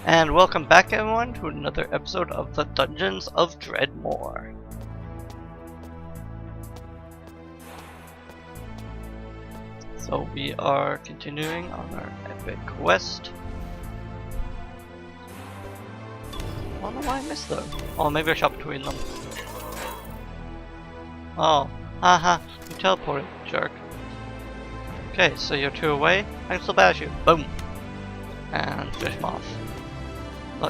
And welcome back everyone to another episode of the Dungeons of Dredmor. So we are continuing on our epic quest. I don't know why I missed them. Oh, maybe I shot between them. Oh, haha, you teleported, jerk. Okay, so you're two away. I can still bash you. Boom! And finish them off.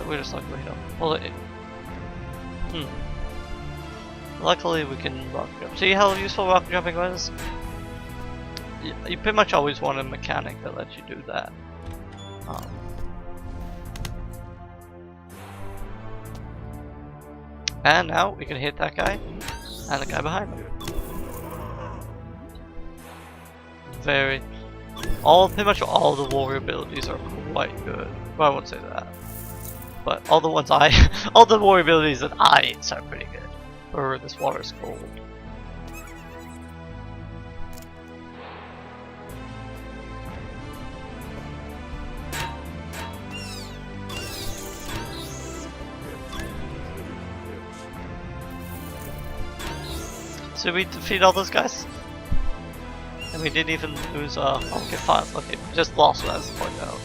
We're just luckily don't. Well, luckily we can rock jump. See how useful rock jumping was? You pretty much always want a mechanic that lets you do that. And now we can hit that guy and the guy behind him. Pretty much all the warrior abilities are quite good. Well, I won't say that. But all the warrior abilities that I use are pretty good. Or this water's cold. So we defeat all those guys? And we didn't even lose, okay fine, okay, just lost what I was pointing out.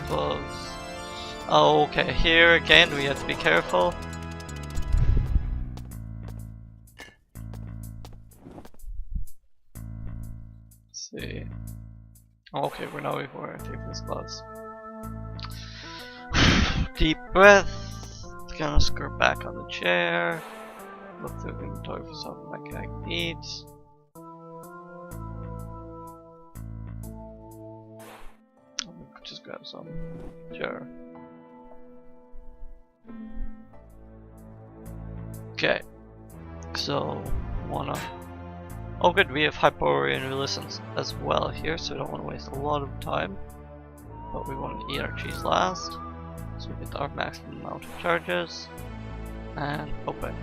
Gloves. Oh, okay, here again we have to be careful. Let's see. Okay, we're now before I take these gloves. Deep breath. Gonna skirt back on the chair. Look through the inventory for something I can eat. Just grab some. Sure. Okay. So, oh good, we have Hyperion Resistance as well here, so we don't want to waste a lot of time. But we want to eat our cheese last. So we get our maximum amount of charges. And open.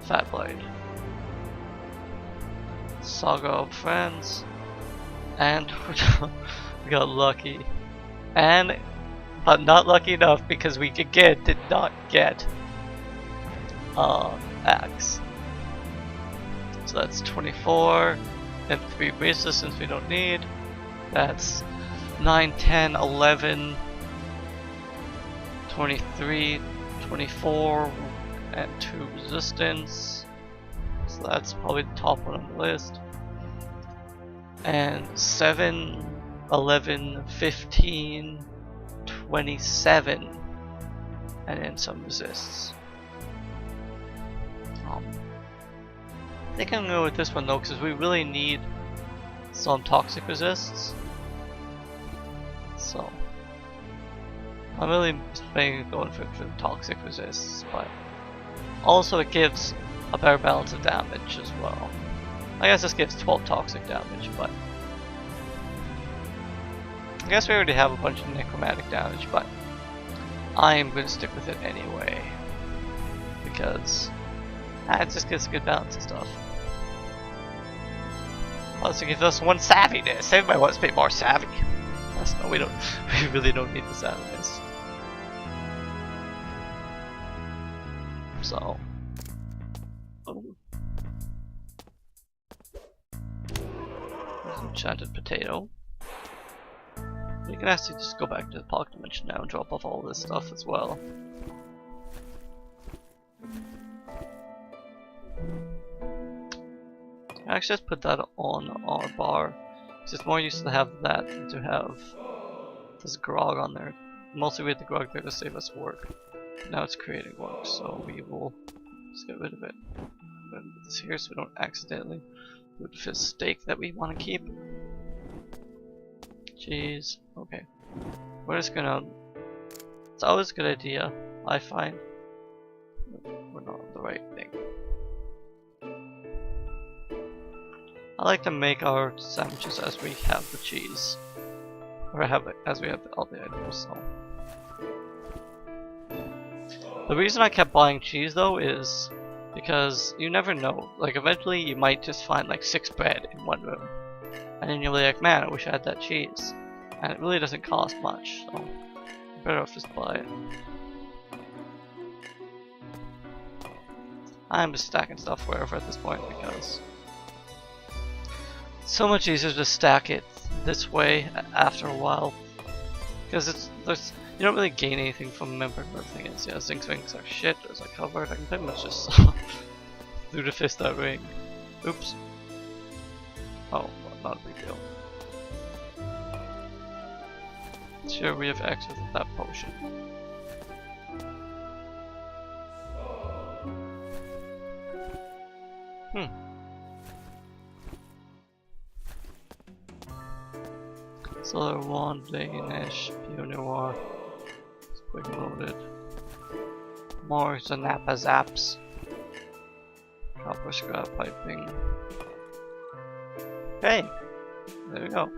Fat Blade. Saga of Friends. And we got lucky. But not lucky enough because we again did not get axe. So that's 24 and 3 resistance we don't need. That's 9, 10, 11, 23, 24 and 2 resistance. So that's probably the top one on the list. And 7, 11, 15, 27, and then some resists. I think I'm going to go with this one though, because we really need some toxic resists. So I'm really going for the toxic resists, but also it gives a better balance of damage as well. I guess this gives 12 toxic damage, but I guess we already have a bunch of necromantic damage, but I'm going to stick with it anyway because it just gives a good balance of stuff. Also gives us 1 savviness. Everybody wants to be more savvy. No, we don't. We really don't need the savviness. So. There's an enchanted potato. We can actually just go back to the pocket dimension now and drop off all this stuff as well. Actually, just put that on our bar. It's more useful to have that than to have this grog on there. Mostly we had the grog there to save us work. Now it's creating work, so we will just get rid of it. Put this here so we don't accidentally put the steak that we want to keep. Jeez. Okay. We're just gonna. It's always a good idea, I find. We're not on the right thing. I like to make our sandwiches as we have the cheese. Or as we have all the items, so. The reason I kept buying cheese though is Because you never know. Like eventually you might just find like 6 bread in one room. And then you'll be like, man, I wish I had that cheese. And it really doesn't cost much, so you're better off just buy it. I'm just stacking stuff wherever at this point because it's so much easier to stack it this way after a while. Because you don't really gain anything from remembering where everything is. Yeah, zinc swings are shit, there's a cupboard, I can pretty much just through the fist that ring. Oops. Oh, well, not a big deal. Sure, we have access to that potion. Solar Wand, Danish, Pioneer, quick loaded. More Zanappa Zaps. Copper scrap piping. Hey! There we go.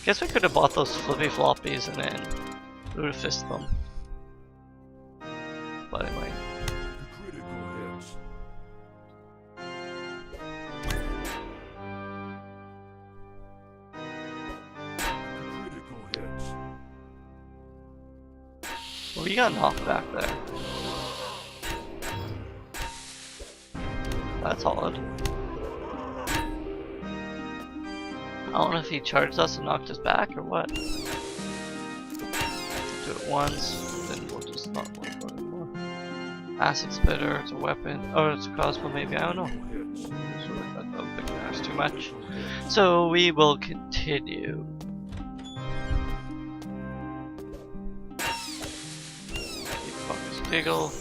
Guess we could have bought those flippy floppies and then root fist them. But anyway. Well, we got knocked back there. That's odd. I don't know if he charged us and knocked us back or what. Do it once, then we'll just not work for it anymore. Acid spitter, it's a weapon. Oh, it's a crossbow maybe, I don't know. I don't think it matters too much. So we will continue. Diggle.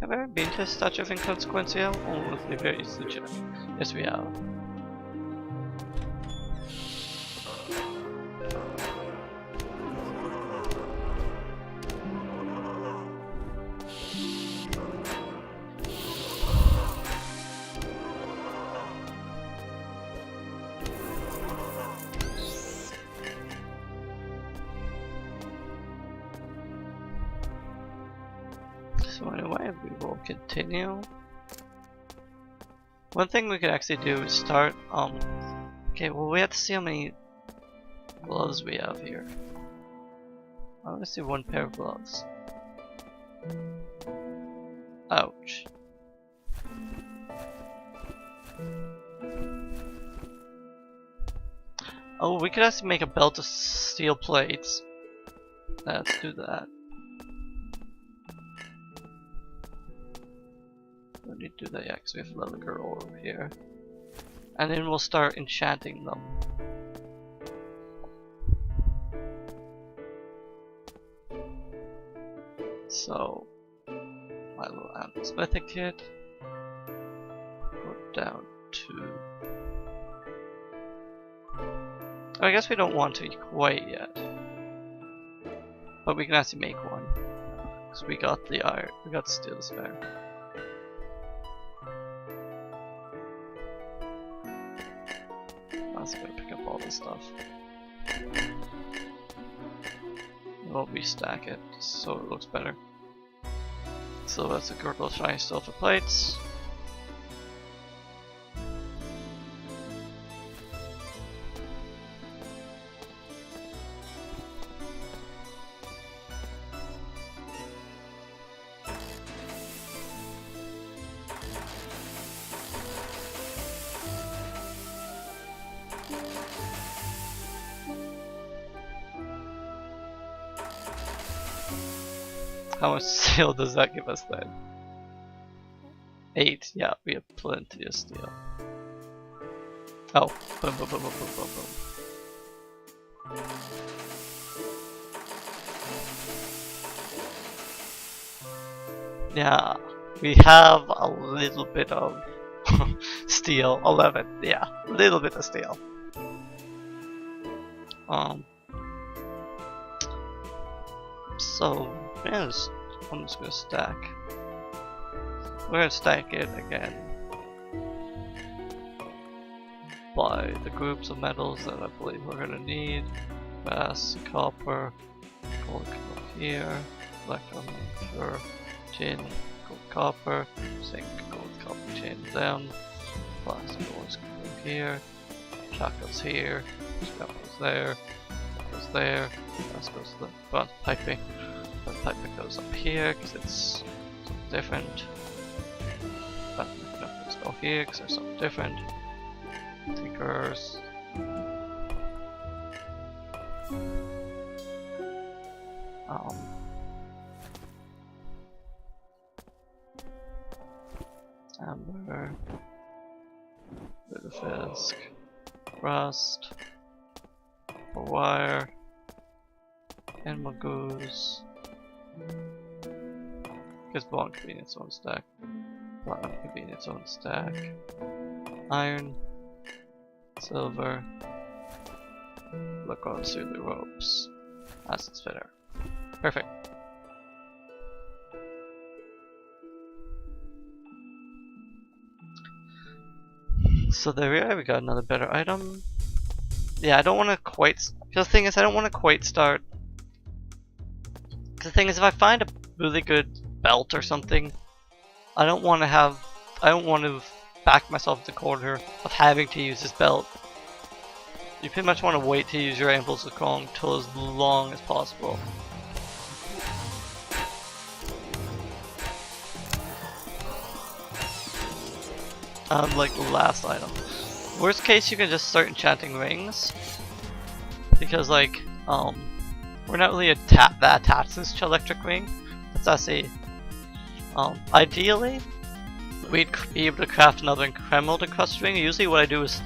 Have I ever been to a statue of Inconsequencia? Oh, with the very easy to check. Yes, we have. So anyway, we will continue. One thing we could actually do is start, okay, well we have to see how many gloves we have here. Let's see, 1 pair of gloves. Ouch. Oh, we could actually make a belt of steel plates. Let's do that. We need to do that, yeah, because we have another girl over here. And then we'll start enchanting them. So, my little smithing kit. Go down to... I guess we don't want to quite yet. But we can actually make one. Because we got the iron, we got steel to spare. I'm gonna pick up all this stuff. We'll restack it so it looks better. So that's a Gurgle Shiny Silver Plates. How much steel does that give us then? 8, yeah, we have plenty of steel. Oh, boom, boom, boom, boom, boom, boom, boom. Yeah, we have a little bit of steel, 11. Yeah, a little bit of steel. So yeah, I'm just gonna stack. We're gonna stack it again by the groups of metals that I believe we're gonna need. Brass, copper, gold can go here, electrum, sure, tin, gold, copper, zinc, gold, copper, tin down, plastic ores can go here, chalk goes here, scrap goes there, that goes there, brass goes to the front piping, the piping goes up here because it's something different. Let's go here because there's something different. Tinkers. Amber. Lutefisk. Rust. Wire. Animal goose. Guess bone could be in its own stack. Platinum could be in its own stack. Iron. Silver. Look on through the ropes. Acid spitter. Perfect. So there we got another better item. Yeah, I don't want to quite. The thing is, I don't want to quite start. The thing is, if I find a really good belt or something, I don't want to back myself to the corner of having to use this belt. You pretty much want to wait to use your anvils of Kong until as long as possible. Like the last item. Worst case, you can just start enchanting rings, because like we're not really that attached to this electric ring. That's actually ideally we'd be able to craft another emerald encrusted ring. Usually what I do is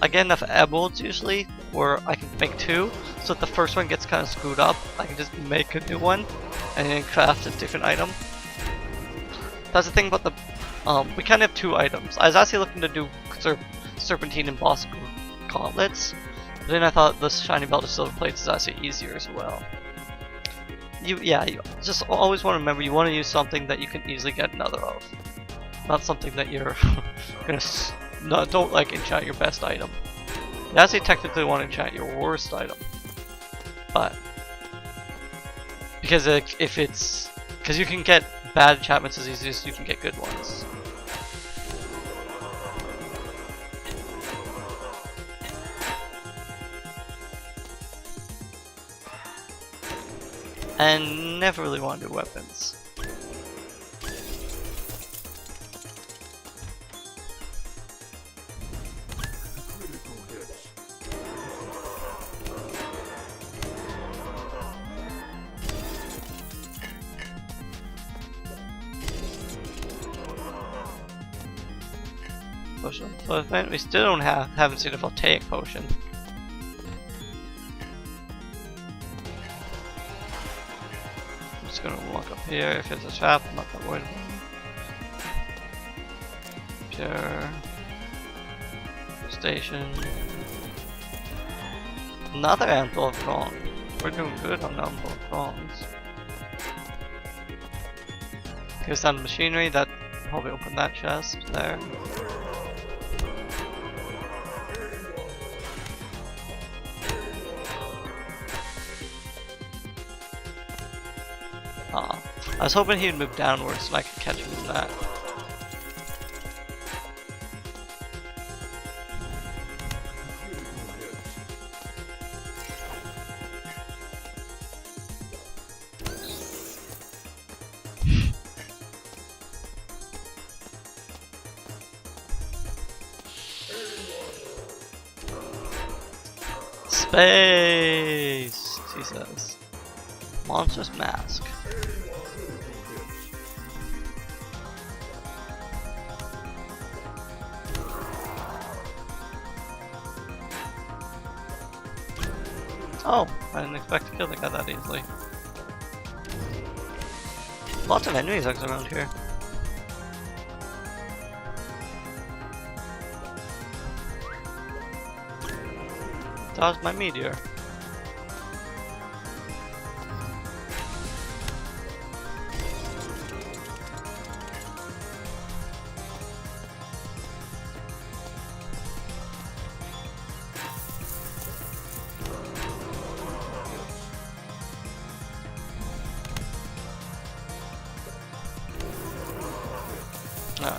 I get enough emeralds usually where I can make two, so if the first one gets kind of screwed up, I can just make a new one and then craft a different item. That's the thing about the we kind of have two items. I was actually looking to do serpentine and boss gauntlets, but then I thought the shiny belt of silver plates is actually easier as well. You just always want to remember you want to use something that you can easily get another of, not something that you're gonna don't like enchant your best item. You actually technically want to enchant your worst item, but because because you can get bad enchantments as easy as you can get good ones. And never really want to do weapons. Potion. So we still haven't seen a voltaic potion. I'm just gonna walk up here. If it's a trap, I'm not gonna worry about it. Pure station. Another ample of Kong. We're doing good on the ample of Kongs. Here's some machinery that probably open that chest there. I was hoping he'd move downwards so I could catch him in that. Space! Jesus. Monstrous mask. Oh, I didn't expect to kill the guy that easily. Lots of enemies around here. caused my meteor.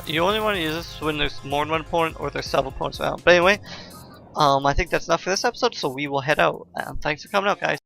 You only want to use this when there's more than one opponent or there's several opponents around. But anyway, I think that's enough for this episode, so we will head out. Thanks for coming out, guys.